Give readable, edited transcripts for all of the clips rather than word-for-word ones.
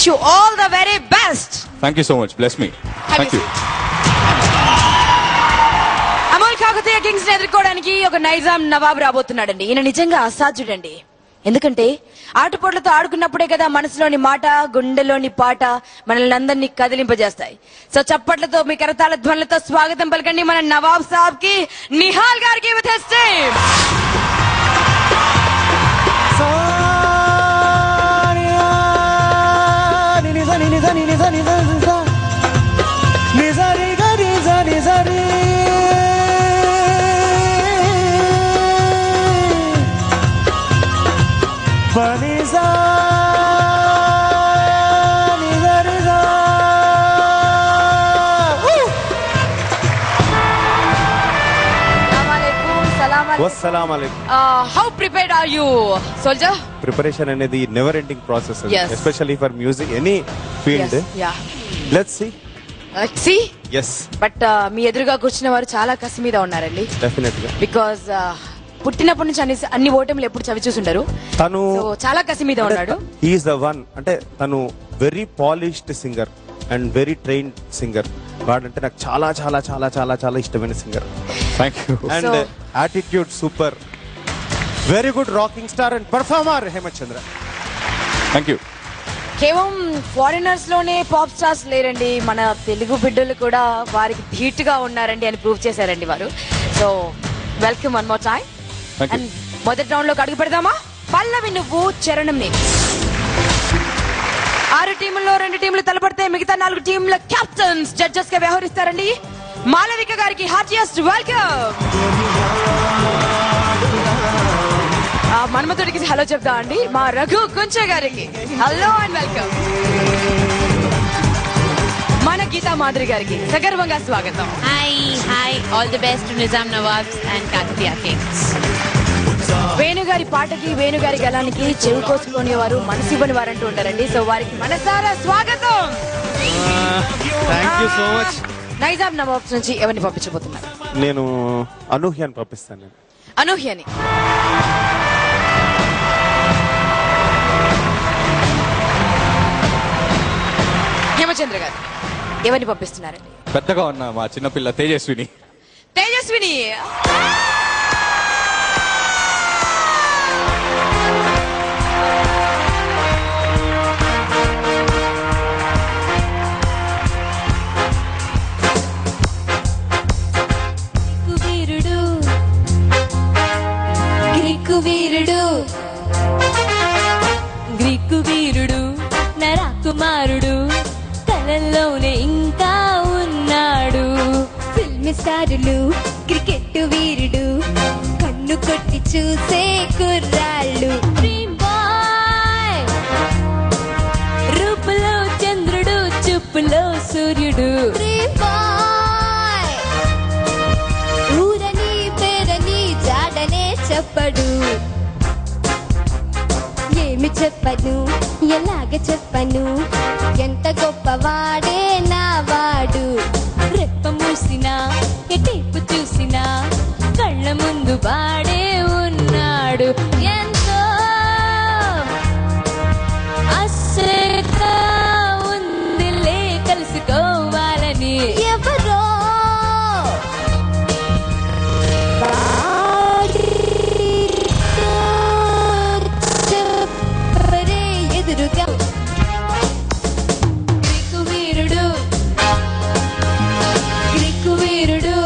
you all the very best. Thank you so much. Bless me. Thank you. Amol Kakatiya Kings ని ఎదుర్కోవడానికి ఒక నైజాం నవాబ్ రాబోతున్నాడండి. ఈయన నిజంగా అసాధ్యుడండి. ఎందుకంటే ఆటపోట్లతో ఆడుకున్నప్పుడే కదా మనసులోని మాట గుండెలోని పాట మనల్ని అందరినీ కదిలింపజేస్తాయి. సో చప్పట్లతో మీ కరతాళ ధ్వనులతో స్వాగతం పలకండి మన నవాబ్ సాబ్ కి, నిహాల్ గారికి with his team. How prepared are you, soldier? Preparation అనేది never ending process, especially for music, any field. Let's see. Yes. But మీ ఎదురుగా కూర్చున్న వారు చాలా కసి మీద ఉన్నారండి. Definitely. Because పుట్టినప్పటి నుంచి అన్ని ఓటములు ఎప్పుడు చవి చూసుంటారు. తను చాలా కసి మీద ఉన్నాడు. He is the one. అంటే తను very polished singer and very trained singer. వాడంటే నాకు చాలా చాలా చాలా చాలా చాలా ఇష్టమైన singer. Thank you. And attitude super. Very good rocking star and performer Hemanth Chandra. Thank you. కేవలం ఫారినర్స్ లోనే పాప్ స్టార్స్ లేరండి, మన తెలుగు బిడ్డలు కూడా వారికి ధీటుగా ఉన్నారండి అని ప్రూవ్ చేశారండి వారు. So welcome one more time. And మొదటి రౌండ్ లోకి అడుగు పెడదామా? పల్లవి నువ్వు, చరణం నేను. 6 టీముల్లో 2 టీంలు తలపడితే మిగతా 4 టీంల కెప్టెన్స్ జడ్జెస్ గా వ్యవహరిస్తారండి. మాలవిక గారికి హార్టియెస్ట్ వెల్కమ్. మన్మతుడికి హలో చెప్తా అండి. మా రఘు కుంచ గారికి హలో అండ్ వెల్కమ్. మన గీతా మాధురి గారికి సగర్వంగా స్వాగతం. Hi all the best to Nizam nawabs and Kakatiya kings. వేణుగారి పాటకి వేణుగారి గలానికి చెవి కోసుకునే వారు మనసివ్వని వారంటూ ఉంటారండి. సో వారికి మనసారా స్వాగతం. Thank you so much. Nizam nawabs నుంచి ఎవరిని పంపించబోతున్నారు? నేను అనూహ్యాన్ని పంపిస్తాను. అనూహ్యని. హేమచంద్ర గారు ఎవరిని పంపిస్తున్నారండి? పెద్దగా ఉన్న మా చిన్నపిల్ల తేజస్విని. తేజస్విని. గ్రీకు వీరుడు నరాకుమారుడు కలల్లోనే ఇంకా ఉన్నాడు. ఫిల్మ్ స్టారులు క్రికెట్ వీరుడు కన్ను కొట్టి చూసే కుర్రాళ్ళు. డ్రీమ్ బాయ్ రూపులో చంద్రుడు చూపులో సూర్యుడు. డ్రీమ్ బాయ్ ఊరని పేరని జాడనే చెప్పడు. ఏమి చెప్పను ఎలాగ చెప్పను ఎంత గొప్పవాడే నా వాడు. రెప్ప మూసినా ఎటేపు చూసినా కళ్ళ ముందు వాడే ఉన్నాడు. ఎంతో ఆశగా ఉందిలే కలుసుకోవాలని. ఎవరో ఎదురుగా గ్రీకు వీరుడు గ్రీకు వీరుడు.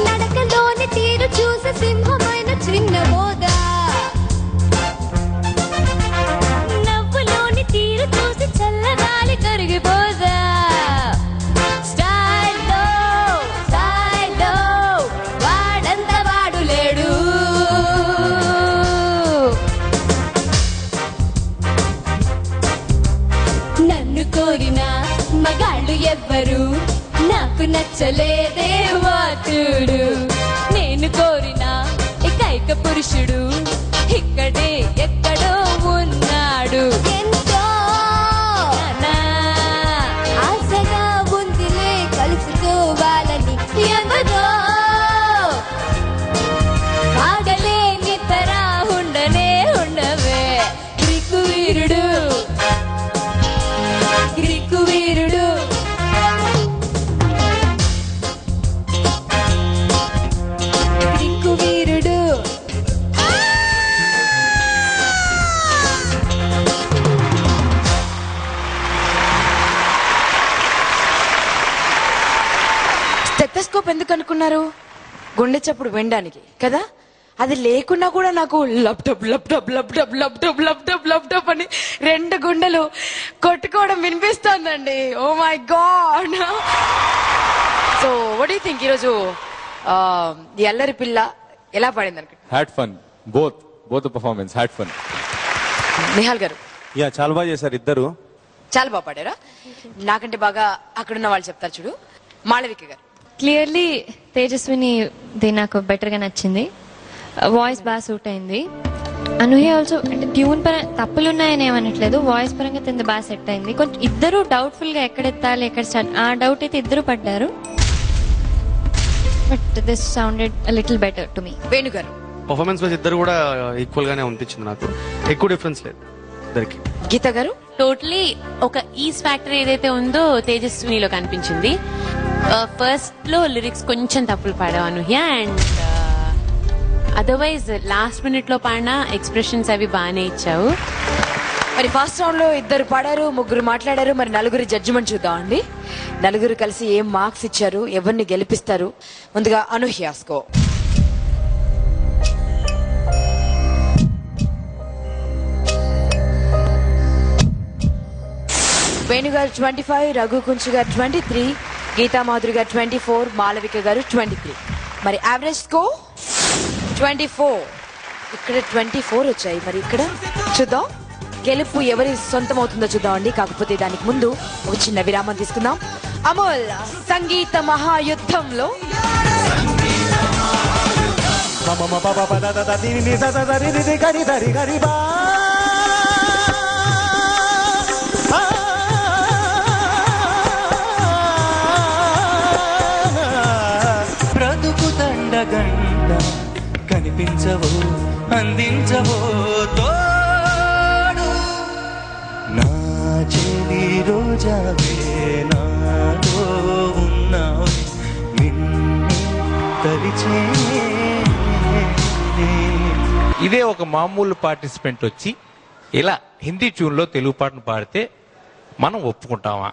నడకలోని తీరు చూసి సింహమైన చిన్న బోధ. నవ్వులోని తీరు చూసి చల్లగాలి కరిగిపోదా. స్టైల్లో స్టైల్లో వాడంత వాడు లేడు. నన్ను కోరిన మగాళ్ళు ఎవ్వరు నాకు నచ్చలేదే వాటుడు. నేను కోరిన ఏకైక పురుషుడు ఇక్కడే ఎక్కడో స్టెతస్కోప్ ఎందుకు అనుకున్నారు? గుండె చప్పుడు వినడానికి కదా. అది లేకున్నా కూడా నాకు లప్టప్ లప్టప్ లప్టప్ లప్టప్ లప్టప్ లప్టప్ అని 2 గుండెలు కొట్టుకోవడం వినిపిస్తోందండి. Oh my God. So what do you think ఈరోజు ఎల్లరి పిల్ల ఎలా పాడింది అనుకుంటా? Had fun, both performance had fun. Nihal గారు యా, చాలా బాగా చేశారు ఇద్దరు. చాలా బాగా పాడారా? నాకంటే బాగా అక్కడున్న వాళ్ళు చెప్తారు చూడు. మాళవిక గారు. క్లియర్లీ తేజస్విని నాకు బెటర్ గా నచ్చింది. వాయిస్ బాగా సూట్ అయింది. అనూహ్య ఆల్సో అంటే ట్యూన్ పరంగా తప్పులు ఉన్నాయని ఏమనట్లేదు, వాయిస్ పరంగా తింది బాగా సెట్ అయింది. కొంచెం ఇద్దరు డౌట్ఫుల్ గా ఎక్కడ ఎత్తాలి ఎక్కడ స్టార్ట్ ఆ డౌట్ అయితే ఇద్దరు పడ్డారు. But this sounded little better to me. Venu గారు. పర్ఫార్మెన్స్ వైజ్ ఇద్దరు కూడా ఈక్వల్ గానే అనిపించింది నాకు, ఎక్కువ డిఫరెన్స్ లేదు ఇద్దరికి. గీత గారు. టోటలీ ఒక ఈజ్ ఫ్యాక్టర్ ఏదైతే ఉందో తేజస్వినిలో కనిపించింది. ఫస్ట్ లో లిరిక్స్ కొంచెం తప్పులు పాడావు అనూహ్య, అండ్ అదర్వైజ్ లాస్ట్ మినిట్ లో పాడిన ఎక్స్ప్రెషన్స్ అవి బాగానే ఇచ్చావు. మరి ఫస్ట్ రౌండ్ లో ఇద్దరు పాడారు, 3 మాట్లాడారు. మరి 4 జడ్జిమెంట్ చూద్దాం అండి. 4 కలిసి ఏం మార్క్స్ ఇచ్చారు, ఎవరిని గెలిపిస్తారు? ముందుగా అనూహ్య స్కో. వేణు గారు 25, రఘు కుంచు గారు 23, గీతా మాధురి గారు 24, మాళవిక గారు 23. మరి యావరేజ్ స్కో 24. ఇక్కడ 24 వచ్చాయి. మరి ఇక్కడ చూద్దాం గెలుపు ఎవరి సొంతం అవుతుందో చూద్దాం అండి. కాకపోతే దానికి ముందు ఒక చిన్న విరామం తీసుకుందాం. అమోల్ సంగీత మహాయుద్ధంలో బ్రతుకు దండగంట కనిపించవో అందించవో తోడు నా చెలి రోజావే నాలో ఉన్నావే నిన్ను తలిచే. ఇదే ఒక మామూలు పార్టిసిపెంట్ వచ్చి ఇలా హిందీ ట్యూన్ లో తెలుగు పాటను పాడితే మనం ఒప్పుకుంటామా?